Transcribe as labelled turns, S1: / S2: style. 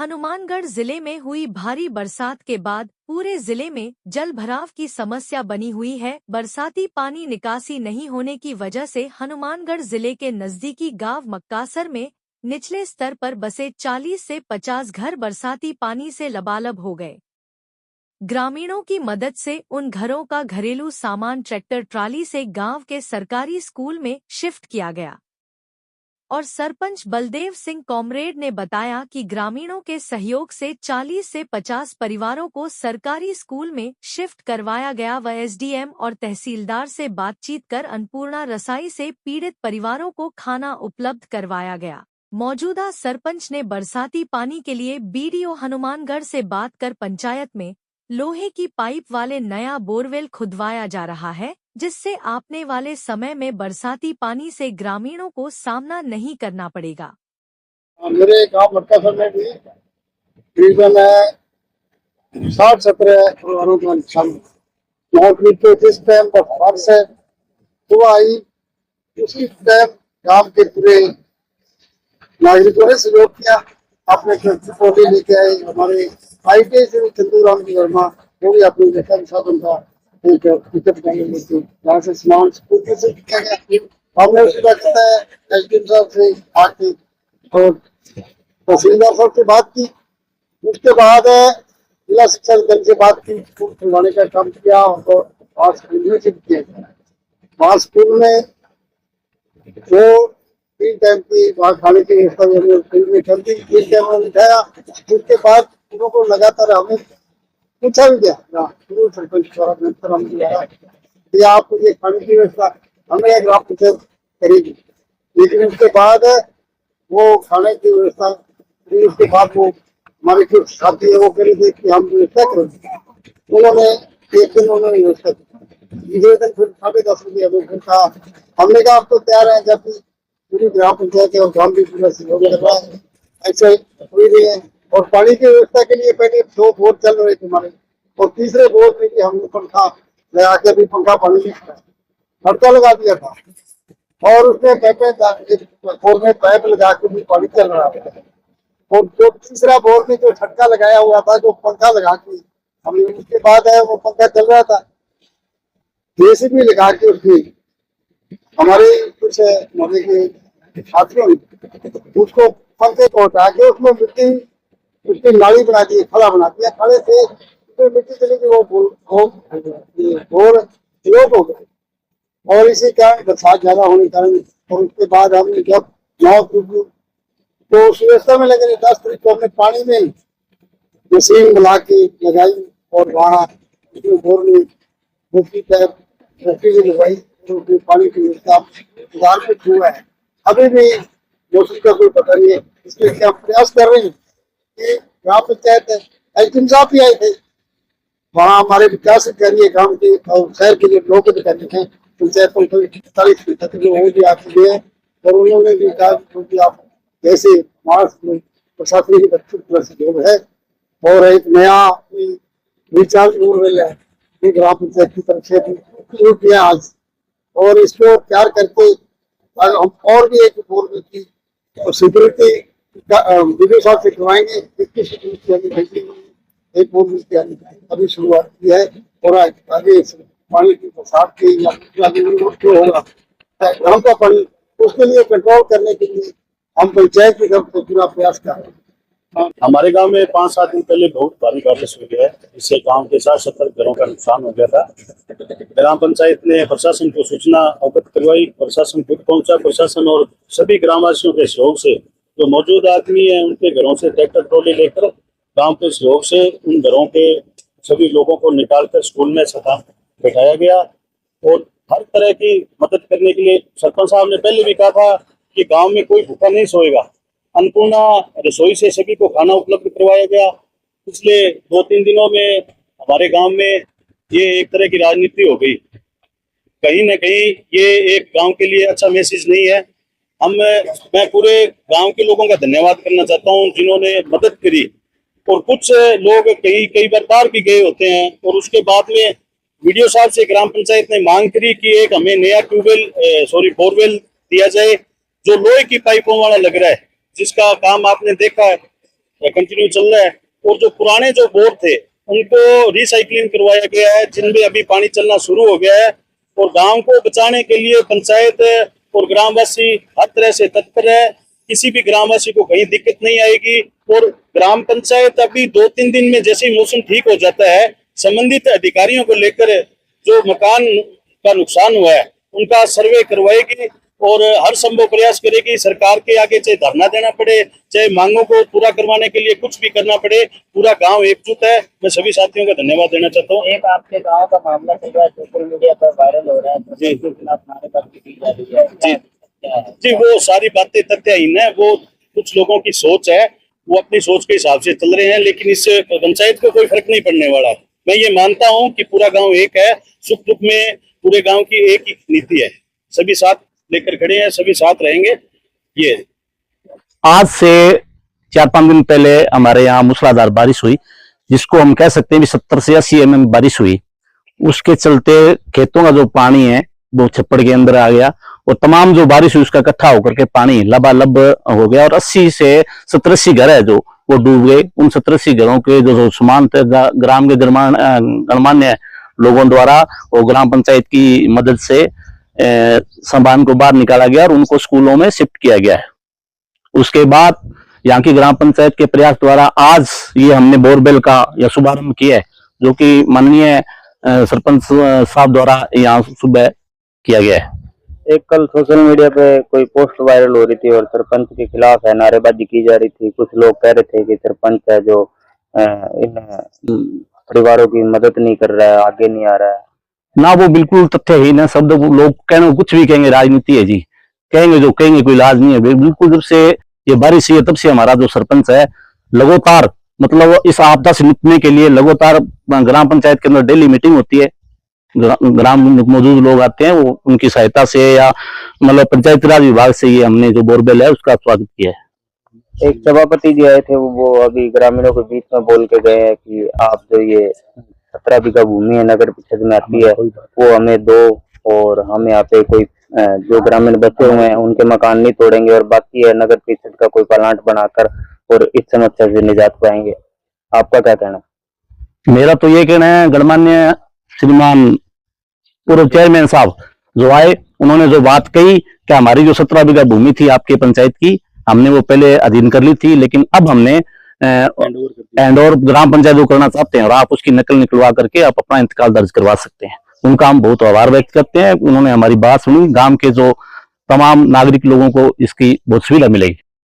S1: हनुमानगढ़ जिले में हुई भारी बरसात के बाद पूरे जिले में जल भराव की समस्या बनी हुई है। बरसाती पानी निकासी नहीं होने की वजह से हनुमानगढ़ जिले के नजदीकी गांव मक्कासर में निचले स्तर पर बसे 40 से 50 घर बरसाती पानी से लबालब हो गए। ग्रामीणों की मदद से उन घरों का घरेलू सामान ट्रैक्टर ट्राली से गांव के सरकारी स्कूल में शिफ्ट किया गया और सरपंच बलदेव सिंह कॉमरेड ने बताया कि ग्रामीणों के सहयोग से 40 से 50 परिवारों को सरकारी स्कूल में शिफ्ट करवाया गया व एसडीएम और तहसीलदार से बातचीत कर अन्नपूर्णा रसाई से पीड़ित परिवारों को खाना उपलब्ध करवाया गया। मौजूदा सरपंच ने बरसाती पानी के लिए बीडीओ हनुमानगढ़ से बात कर पंचायत में लोहे की पाइप वाले नया बोरवेल खुदवाया जा रहा है, जिससे आने वाले समय में बरसाती पानी से ग्रामीणों को सामना नहीं करना पड़ेगा।
S2: मेरे गांव मक्कासर में भी तकरीबन 60-70 परिवारों का नुकसान हुआ। जिस टाइम पर बारिश सुबह आई उसी टाइम गांव के पूरे नागरिकों ने सहयोग किया, अपने पौधे लेके आए। हमारे आईटी से चंदू राम की वर्मा वो भी अपने लेखा के साथ उनका एक टिकट लेके यहाँ से सामान स्कूटी से किया गया। हमने उसके बाद एसडीएम साहब से आके और तहसीलदार साहब से बात की। उसके बाद जिला शिक्षा अधिकारी से बात की, स्कूल खुलवाने का काम किया और आज स्कूल में शिफ्ट किया। वहाँ स्कूल में जो 3 टाइम की वहाँ खाने की व्यवस्था चलती 3 टाइम में बिठाया। उसके बाद उनको लगातार हमें पूछा भी गया सरपंच द्वारा कि आप ये खाने की व्यवस्था हमें एक ग्राम पंचायत करेगी, लेकिन उसके बाद वो खाने की व्यवस्था उसके बाद वो हमारे जो साथी है वो कह रहे थे कि हम व्यवस्था करेंगे। उन्होंने एक दिन उन्होंने व्यवस्था की, फिर 10:30 बजे कहा। हमने कहा आप तो तैयार है, जब पूरी ग्राम पंचायत और गांव भी पूरा सहयोग कर रहा है, ऐसे हुई रही है। और पानी की व्यवस्था के लिए पहले 2 बोर चल रहे थे हमारे, और तीसरे बोर में कि हमने पंखा लगा के भी पंखा पानी खर्चा लगा दिया था और उसमें बोर में पाइप लगा के भी पानी चल रहा था। और जो तीसरा बोर में जो छटका लगाया हुआ था, जो पंखा लगा के हमने, उसके बाद है वो पंखा चल रहा था, जेसीबी लगा के उसकी हमारे कुछ मोहल्ले के छात्रों ने उसको पंखे को हटा के उसमें मिट्टी उसकी नाली बना दी, खड़ा बना दिया। खड़े से मिट्टी चली गई, वो बोर स्लोप हो गए और इसी कारण बरसात ज्यादा होने के कारण। और उसके बाद हमने जब 9 तो उस व्यवस्था में लगे 10 तारीख को हमने पानी में मशीन मिला के लगाई और वहाँ बोर में मुफ्ती लगवाई, तो पानी की व्यवस्था सुधार में हुआ है। अभी भी मौसम का कोई पता नहीं है, इसके लिए हम प्रयास कर रहे हैं कि ग्राम पंचायत एसडीएम साहब भी आए थे, वहाँ हमारे विकास अधिकारी गांव के और शहर के लिए लोग अधिकारी हैं पंचायत को 45 भी आते हुए, और उन्होंने भी कहा क्योंकि आप जैसे प्रशासनिक बच्चों सहयोग है और एक नया रिचार्ज बोरवेल है ग्राम पंचायत की तरफ से शुरू किया आज, और इसको तैयार करके हम और भी एक बोरवेल की सिक्योरिटी वीडियो साहब से करवाएंगे। एक बोरवेल की अभी शुरुआत की है और आगे पानी की बरसात की जो होगा गाँव का पानी, उसके लिए कंट्रोल करने के लिए हम पंचायत की तरफ से पूरा प्रयास कर रहे हैं।
S3: हमारे गांव में 5-7 दिन पहले बहुत भारी बारिश हुई है, इससे गांव के 60-70 घरों का नुकसान हो गया था। ग्राम पंचायत ने प्रशासन को सूचना अवगत करवाई, प्रशासन खुद पहुंचा। प्रशासन और सभी ग्रामवासियों के सहयोग से जो मौजूद आदमी है उनके घरों से ट्रैक्टर ट्रॉली लेकर गाँव के सहयोग से उन घरों के सभी लोगों को निकालकर स्कूल में बैठाया गया। और हर तरह की मदद करने के लिए सरपंच साहब ने पहले भी कहा था कि गाँव में कोई भूखा नहीं सोएगा। अन्नपूर्णा रसोई से सभी को खाना उपलब्ध करवाया गया। पिछले 2-3 दिनों में हमारे गांव में ये एक तरह की राजनीति हो गई, कहीं ना कहीं ये एक गांव के लिए अच्छा मैसेज नहीं है। मैं पूरे गांव के लोगों का धन्यवाद करना चाहता हूं जिन्होंने मदद करी, और कुछ लोग कई बार बाहर भी गए होते हैं, और उसके बाद में वीडियो साहब से ग्राम पंचायत ने मांग करी कि एक हमें नया बोरवेल दिया जाए जो लोहे की पाइपों वाला लग रहा है, जिसका काम आपने देखा है। कंटिन्यू चल रहा है। और जो पुराने जो बोर थे उनको रिसाइकलिंग करवाया गया है, जिनमें अभी पानी चलना शुरू हो गया है। और गांव को बचाने के लिए पंचायत और ग्रामवासी हर तरह से तत्पर है। किसी भी ग्रामवासी को कहीं दिक्कत नहीं आएगी। और ग्राम पंचायत अभी 2-3 दिन में जैसे ही मौसम ठीक हो जाता है, संबंधित अधिकारियों को लेकर जो मकान का नुकसान हुआ है उनका सर्वे करवाएगी और हर संभव प्रयास करेगी। सरकार के आगे चाहे धरना देना पड़े, चाहे मांगों को पूरा करवाने के लिए कुछ भी करना पड़े, पूरा गांव एकजुट है। मैं सभी साथियों का धन्यवाद देना चाहता हूँ।
S4: एक आपके गांव का मामला चल रहा है, सोशल मीडिया पर वायरल हो रहा है, तो इसके खिलाफ नारेबाजी की जा रही है।
S3: जी, वो सारी बातें तथ्यहीन है। वो कुछ लोगों की सोच है, वो अपनी सोच के हिसाब से चल रहे हैं, लेकिन इससे पंचायत को कोई फर्क नहीं पड़ने वाला। मैं ये मानता हूँ कि पूरा गांव एक है, सुख दुख में पूरे गांव की एक ही नीति है, सभी साथ लेकर खड़े हैं, सभी साथ रहेंगे। ये
S5: आज से 4-5 दिन पहले हमारे यहाँ मूसलाधार बारिश हुई, जिसको हम कह सकते हैं 70 से 80 mm बारिश हुई। उसके चलते खेतों का जो पानी है वो छप्पड़ के अंदर आ गया और तमाम जो बारिश हुई उसका इकट्ठा होकर के पानी लबालब हो गया और 80 से 70-80 घर है जो वो डूब गए। उन 70-80 घरों के जो सामान थे ग्राम के गणमान्य लोगों द्वारा और ग्राम पंचायत की मदद से सामान को बाहर निकाला गया और उनको स्कूलों में शिफ्ट किया गया है। उसके बाद यहाँ की ग्राम पंचायत के प्रयास द्वारा आज ये हमने बोरवेल का यह शुभारंभ किया है, जो कि माननीय सरपंच साहब द्वारा यहाँ सुबह किया गया है।
S4: एक कल सोशल मीडिया पे कोई पोस्ट वायरल हो रही थी और सरपंच के खिलाफ है नारेबाजी की जा रही थी। कुछ लोग कह रहे थे कि सरपंच है जो इन परिवारों की मदद नहीं कर रहा है, आगे नहीं आ रहा है।
S5: ना, वो बिल्कुल तथ्यहीन है। शब्द लोग कहने कुछ भी कहेंगे, राजनीति है जी, कहेंगे जो कहेंगे, कोई इलाज नहीं है। बिल्कुल जब से ये बारिश हुई है तब से हमारा जो सरपंच है लगातार, मतलब इस आपदा से निपटने के लिए लगातार ग्राम पंचायत के अंदर डेली मीटिंग होती है। ग्राम मौजूद लोग आते हैं, वो उनकी सहायता से या मतलब पंचायती राज विभाग से ये हमने जो बोरवेल है उसका स्वागत किया है।
S4: एक सभापति जी आए थे, वो अभी ग्रामीणों के बीच में बोल के गए हैं कि आप जो ये 17 बीघा भूमि है नगर परिषद में आती है वो हमें दो, और हम यहाँ पे कोई जो ग्रामीण बचे हुए हैं उनके मकान नहीं तोड़ेंगे और बाकी है नगर परिषद का कोई प्लांट बनाकर और इस समस्या से निजात पाएंगे। आपका क्या कहना?
S5: मेरा तो ये कहना है, गणमान्य श्रीमान पूर्व चेयरमैन साहब जो आए, उन्होंने जो बात कही कि हमारी जो 17 बीघा भूमि थी आपके पंचायत की, हमने वो पहले अधीन कर ली थी, लेकिन अब हमने एंड और ग्राम पंचायत जो करना चाहते हैं और आप उसकी नकल निकलवा करके आप अपना इंतकाल दर्ज करवा सकते हैं। उनका हम बहुत आभार व्यक्त करते हैं। उन्होंने हमारी बात सुनी। गांव के जो तमाम नागरिक लोगों को इसकी बहुत सुविधा मिलेगी।